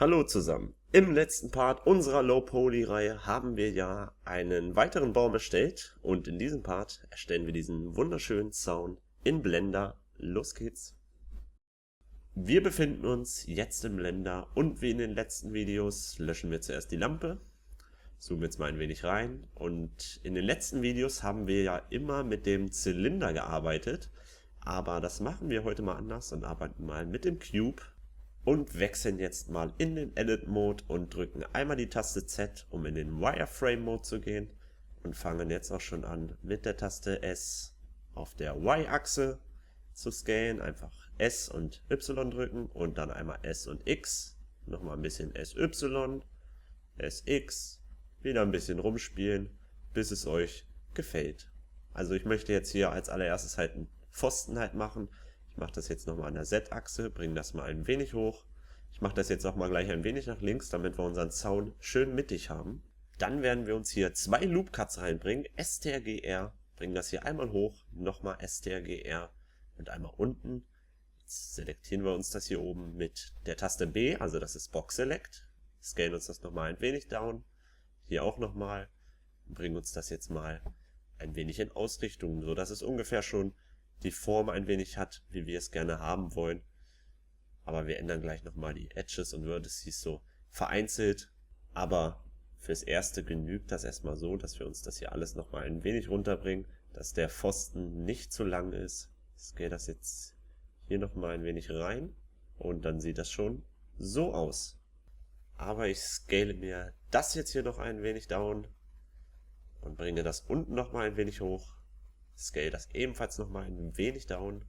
Hallo zusammen. Im letzten Part unserer Low-Poly-Reihe haben wir ja einen weiteren Baum erstellt und in diesem Part erstellen wir diesen wunderschönen Zaun in Blender. Los geht's! Wir befinden uns jetzt im Blender und wie in den letzten Videos löschen wir zuerst die Lampe. Zoomen jetzt mal ein wenig rein und in den letzten Videos haben wir ja immer mit dem Zylinder gearbeitet, aber das machen wir heute mal anders und arbeiten mal mit dem Cube. Und wechseln jetzt mal in den Edit-Mode und drücken einmal die Taste Z, um in den Wireframe-Mode zu gehen. Und fangen jetzt auch schon an mit der Taste S auf der Y-Achse zu scalen. Einfach S und Y drücken und dann einmal S und X. Nochmal ein bisschen SY, SX. Wieder ein bisschen rumspielen, bis es euch gefällt. Also ich möchte jetzt hier als allererstes halt einen Pfosten halt machen. Ich mache das jetzt nochmal an der Z-Achse, bringe das mal ein wenig hoch. Ich mache das jetzt auch mal gleich ein wenig nach links, damit wir unseren Zaun schön mittig haben. Dann werden wir uns hier zwei Loop Cuts reinbringen, STRGR, bringen das hier einmal hoch, nochmal STRGR und einmal unten. Jetzt selektieren wir uns das hier oben mit der Taste B, also das ist Box Select. Scalen uns das nochmal ein wenig down, hier auch nochmal, bringen uns das jetzt mal ein wenig in Ausrichtung, so dass es ungefähr schon die Form ein wenig hat, wie wir es gerne haben wollen. Aber wir ändern gleich nochmal die Edges und Vertices so vereinzelt. Aber fürs Erste genügt das erstmal so, dass wir uns das hier alles nochmal ein wenig runterbringen, dass der Pfosten nicht zu lang ist. Ich scale das jetzt hier nochmal ein wenig rein und dann sieht das schon so aus. Aber ich scale mir das jetzt hier noch ein wenig down und bringe das unten nochmal ein wenig hoch. Scale das ebenfalls nochmal ein wenig down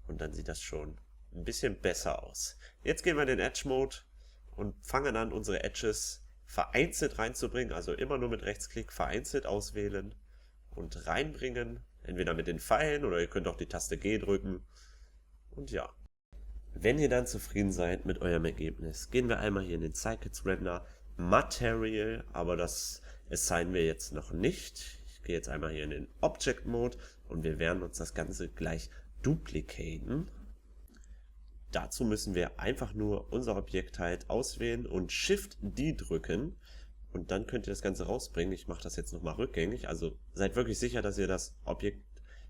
und dann sieht das schon ein bisschen besser aus. Jetzt gehen wir in den Edge Mode und fangen an, unsere Edges vereinzelt reinzubringen, also immer nur mit Rechtsklick vereinzelt auswählen und reinbringen, entweder mit den Pfeilen oder ihr könnt auch die Taste G drücken. Und ja, wenn ihr dann zufrieden seid mit eurem Ergebnis, gehen wir einmal hier in den Cycles Render Material, aber das assignen wir jetzt noch nicht. Ich gehe jetzt einmal hier in den Object Mode und wir werden uns das Ganze gleich duplicaten. Dazu müssen wir einfach nur unser Objekt halt auswählen und Shift-D drücken und dann könnt ihr das Ganze rausbringen. Ich mache das jetzt nochmal rückgängig, also seid wirklich sicher, dass ihr das Objekt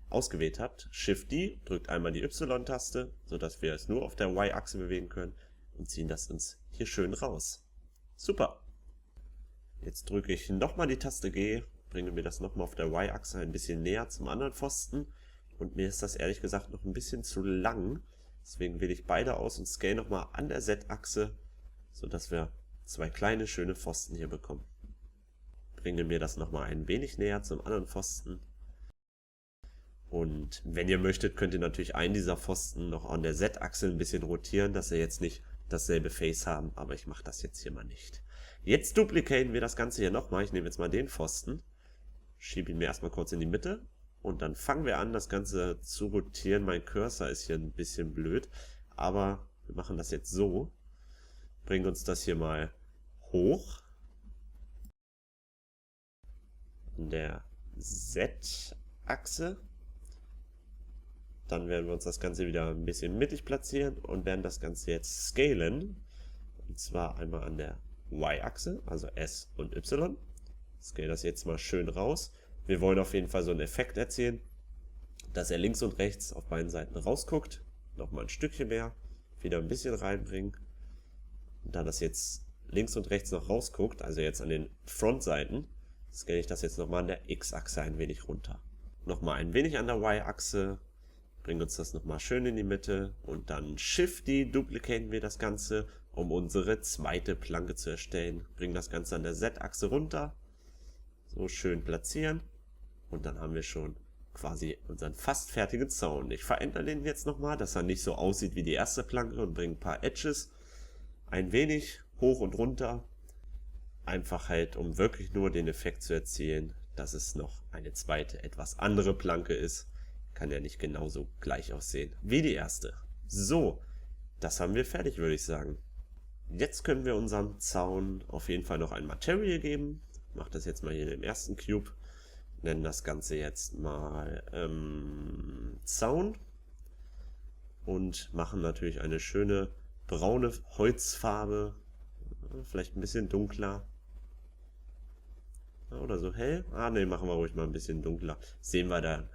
ausgewählt habt. Shift-D, drückt einmal die Y-Taste, sodass wir es nur auf der Y-Achse bewegen können und ziehen das uns hier schön raus. Super! Jetzt drücke ich nochmal die Taste G, bringe mir das nochmal auf der Y-Achse ein bisschen näher zum anderen Pfosten und mir ist das ehrlich gesagt noch ein bisschen zu lang. Deswegen wähle ich beide aus und scale nochmal an der Z-Achse, sodass wir zwei kleine schöne Pfosten hier bekommen. Bringe mir das nochmal ein wenig näher zum anderen Pfosten. Und wenn ihr möchtet, könnt ihr natürlich einen dieser Pfosten noch an der Z-Achse ein bisschen rotieren, dass wir jetzt nicht dasselbe Face haben, aber ich mache das jetzt hier mal nicht. Jetzt duplicaten wir das Ganze hier nochmal. Ich nehme jetzt mal den Pfosten, schiebe ihn mir erstmal kurz in die Mitte und dann fangen wir an, das Ganze zu rotieren. Mein Cursor ist hier ein bisschen blöd, aber wir machen das jetzt so. Bringen uns das hier mal hoch. An der Z-Achse. Dann werden wir uns das Ganze wieder ein bisschen mittig platzieren und werden das Ganze jetzt scalen. Und zwar einmal an der Y-Achse, also S und Y. Scale das jetzt mal schön raus. Wir wollen auf jeden Fall so einen Effekt erzielen, dass er links und rechts auf beiden Seiten rausguckt. Nochmal ein Stückchen mehr, wieder ein bisschen reinbringen. Und da das jetzt links und rechts noch rausguckt, also jetzt an den Frontseiten, scale ich das jetzt nochmal an der X-Achse ein wenig runter. Nochmal ein wenig an der Y-Achse, bringen uns das nochmal schön in die Mitte und dann Shift-D duplicaten wir das Ganze, um unsere zweite Planke zu erstellen. Bringen das Ganze an der Z-Achse runter, so schön platzieren und dann haben wir schon quasi unseren fast fertigen Zaun. Ich verändere den jetzt nochmal, dass er nicht so aussieht wie die erste Planke und bringe ein paar Edges ein wenig hoch und runter. Einfach halt, um wirklich nur den Effekt zu erzielen, dass es noch eine zweite, etwas andere Planke ist. Kann ja nicht genauso gleich aussehen wie die erste. So, das haben wir fertig, würde ich sagen. Jetzt können wir unserem Zaun auf jeden Fall noch ein Material geben. Ich mache das jetzt mal hier im ersten Cube. Nennen das Ganze jetzt mal Zaun. Und machen natürlich eine schöne braune Holzfarbe. Vielleicht ein bisschen dunkler. Oder so hell. Ne, machen wir ruhig mal ein bisschen dunkler. Sehen wir dann,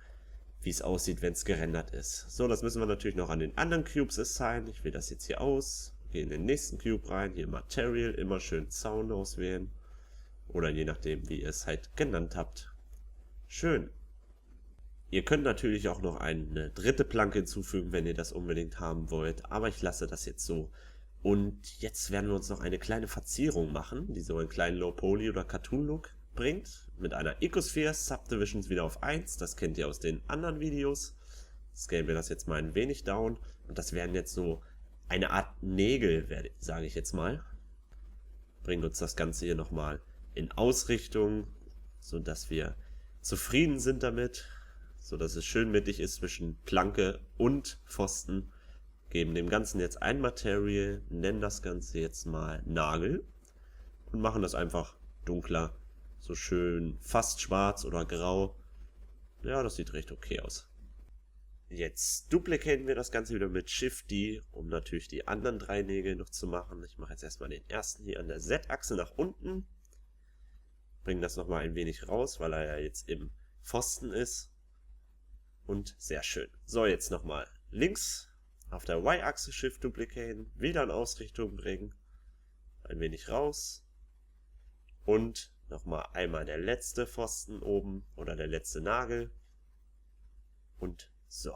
wie es aussieht, wenn es gerendert ist. So, das müssen wir natürlich noch an den anderen Cubes assignen. Ich wähle das jetzt hier aus. Gehe in den nächsten Cube rein. Hier Material. Immer schön Sound auswählen. Oder je nachdem, wie ihr es halt genannt habt. Schön. Ihr könnt natürlich auch noch eine dritte Planke hinzufügen, wenn ihr das unbedingt haben wollt. Aber ich lasse das jetzt so. Und jetzt werden wir uns noch eine kleine Verzierung machen, die so einen kleinen Low-Poly oder Cartoon-Look bringt. Mit einer Ecosphere Subdivisions wieder auf 1. Das kennt ihr aus den anderen Videos. Scalen wir das jetzt mal ein wenig down. Und das werden jetzt so eine Art Nägel, sage ich jetzt mal. Bringt uns das Ganze hier nochmal in Ausrichtung, sodass wir zufrieden sind damit. Sodass es schön mittig ist zwischen Planke und Pfosten. Geben dem Ganzen jetzt ein Material, nennen das Ganze jetzt mal Nagel und machen das einfach dunkler, so schön fast schwarz oder grau. Ja, das sieht recht okay aus. Jetzt duplizieren wir das Ganze wieder mit Shift-D, um natürlich die anderen 3 Nägel noch zu machen. Ich mache jetzt erstmal den ersten hier an der Z-Achse nach unten. Bringe das nochmal ein wenig raus, weil er ja jetzt im Pfosten ist. Und sehr schön. So, jetzt nochmal links auf der Y-Achse Shift duplizieren, wieder in Ausrichtung bringen, ein wenig raus und nochmal einmal der letzte Pfosten oben oder der letzte Nagel und so.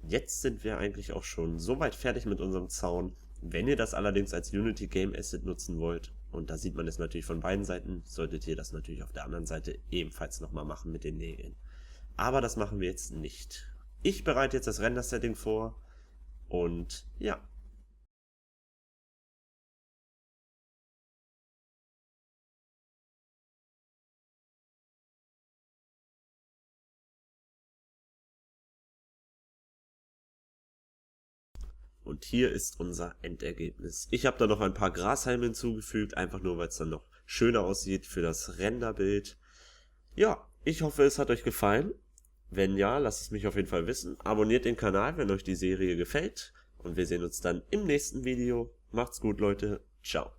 Jetzt sind wir eigentlich auch schon soweit fertig mit unserem Zaun. Wenn ihr das allerdings als Unity Game Asset nutzen wollt, und da sieht man es natürlich von beiden Seiten, solltet ihr das natürlich auf der anderen Seite ebenfalls nochmal machen mit den Nägeln. Aber das machen wir jetzt nicht. Ich bereite jetzt das Render-Setting vor und ja. Und hier ist unser Endergebnis. Ich habe da noch ein paar Grashalme hinzugefügt, einfach nur, weil es dann noch schöner aussieht für das Renderbild. Ja, ich hoffe, es hat euch gefallen. Wenn ja, lasst es mich auf jeden Fall wissen. Abonniert den Kanal, wenn euch die Serie gefällt. Und wir sehen uns dann im nächsten Video. Macht's gut, Leute. Ciao.